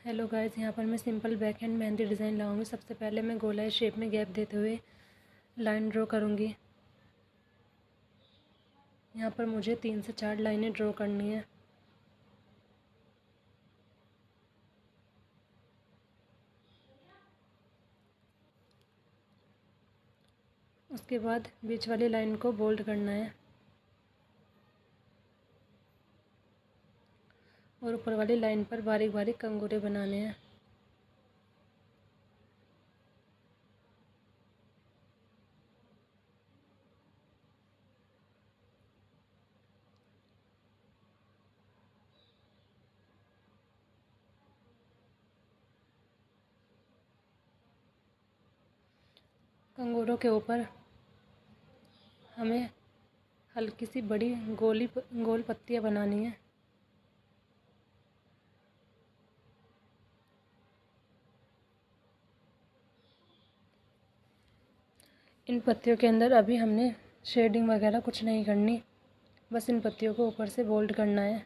Hello guys, यहाँ पर मैं simple back hand mehndi design लगाऊंगी। सबसे पहले मैं गोलाई शेप में गैप देते हुए लाइन ड्रॉ करूँगी। यहाँ पर मुझे 3 से 4 लाइनें ड्रॉ करनी है। उसके बाद बीच वाली लाइन को बोल्ड करना है और ऊपर वाली लाइन पर बारीक बारीक कंगूरे बनाने हैं। कंगूरों के ऊपर हमें हल्की सी बड़ी गोल पत्तियाँ बनानी है। इन पत्तियों के अंदर अभी हमने शेडिंग वगैरह कुछ नहीं करनी, बस इन पत्तियों को ऊपर से बोल्ड करना है।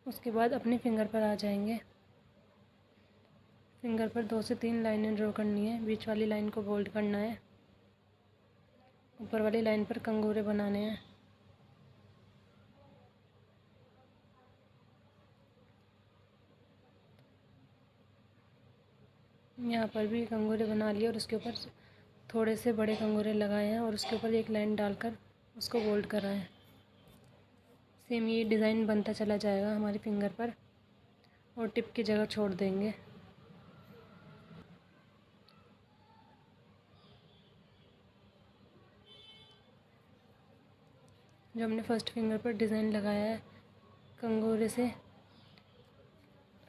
उसके बाद अपने फिंगर पर आ जाएंगे। फिंगर पर 2 से 3 लाइनें ड्रॉ करनी है। बीच वाली लाइन को बोल्ड करना है। ऊपर वाली लाइन पर कंगूरे बनाने हैं। यहाँ पर भी कंगूरे बना लिए और उसके ऊपर थोड़े से बड़े कंगूरे लगाए हैं और उसके ऊपर एक लाइन डालकर उसको बोल्ड करा है। सेम ये डिज़ाइन बनता चला जाएगा हमारी फिंगर पर और टिप की जगह छोड़ देंगे। जो हमने फर्स्ट फिंगर पर डिज़ाइन लगाया है कंगूरे से,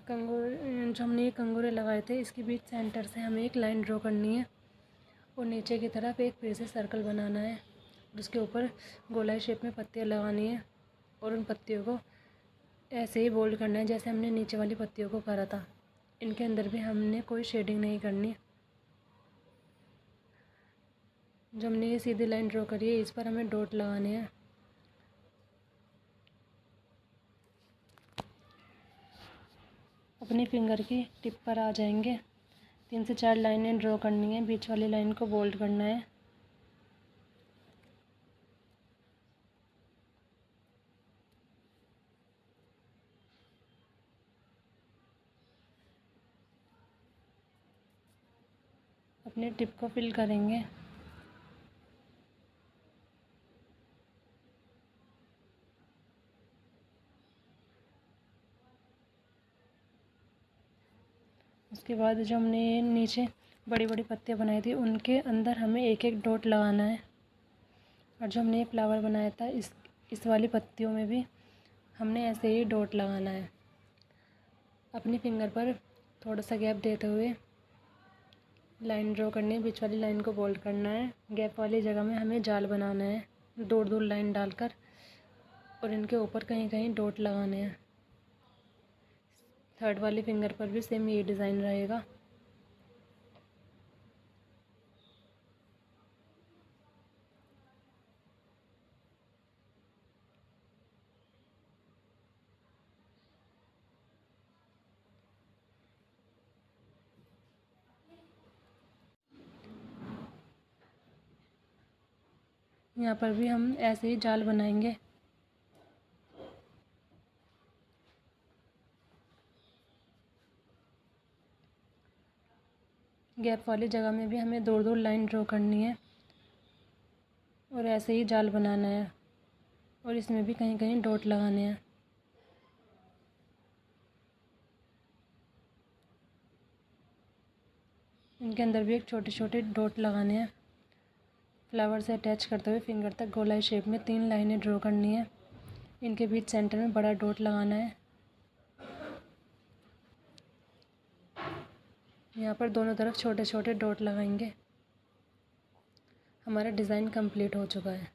जो हमने ये कंगूरे लगाए थे, इसके बीच सेंटर से हमें एक लाइन ड्रॉ करनी है और नीचे की तरफ एक फिर से सर्कल बनाना है। उसके ऊपर गोलाई शेप में पत्तियाँ लगानी है और उन पत्तियों को ऐसे ही बोल्ड करना है जैसे हमने नीचे वाली पत्तियों को करा था। इनके अंदर भी हमने कोई शेडिंग नहीं करनी। जो हमने ये सीधी लाइन ड्रॉ करी है, इस पर हमें डॉट लगाने हैं। अपनी फिंगर की टिप पर आ जाएंगे। 3 से 4 लाइनें ड्रॉ करनी है। बीच वाली लाइन को बोल्ड करना है। अपने टिप को फिल करेंगे। उसके बाद जो हमने नीचे बड़ी बड़ी पत्तियाँ बनाई थी, उनके अंदर हमें एक एक डॉट लगाना है। और जो हमने ये फ्लावर बनाया था, इस वाली पत्तियों में भी हमने ऐसे ही डॉट लगाना है। अपनी फिंगर पर थोड़ा सा गैप देते हुए लाइन ड्रॉ करनी है। बीच वाली लाइन को बोल्ड करना है। गैप वाली जगह में हमें जाल बनाना है, दूर दूर लाइन डालकर, और इनके ऊपर कहीं कहीं डॉट लगाने हैं। थर्ड वाली फिंगर पर भी सेम ये डिज़ाइन रहेगा। यहाँ पर भी हम ऐसे ही जाल बनाएंगे। गैप वाली जगह में भी हमें दूर दूर लाइन ड्रॉ करनी है और ऐसे ही जाल बनाना है और इसमें भी कहीं कहीं डॉट लगाने हैं। इनके अंदर भी एक छोटे छोटे डॉट लगाने हैं। फ्लावर से अटैच करते हुए फिंगर तक गोलाई शेप में 3 लाइनें ड्रॉ करनी है। इनके बीच सेंटर में बड़ा डॉट लगाना है। यहाँ पर दोनों तरफ छोटे छोटे डॉट लगाएंगे। हमारा डिज़ाइन कंप्लीट हो चुका है।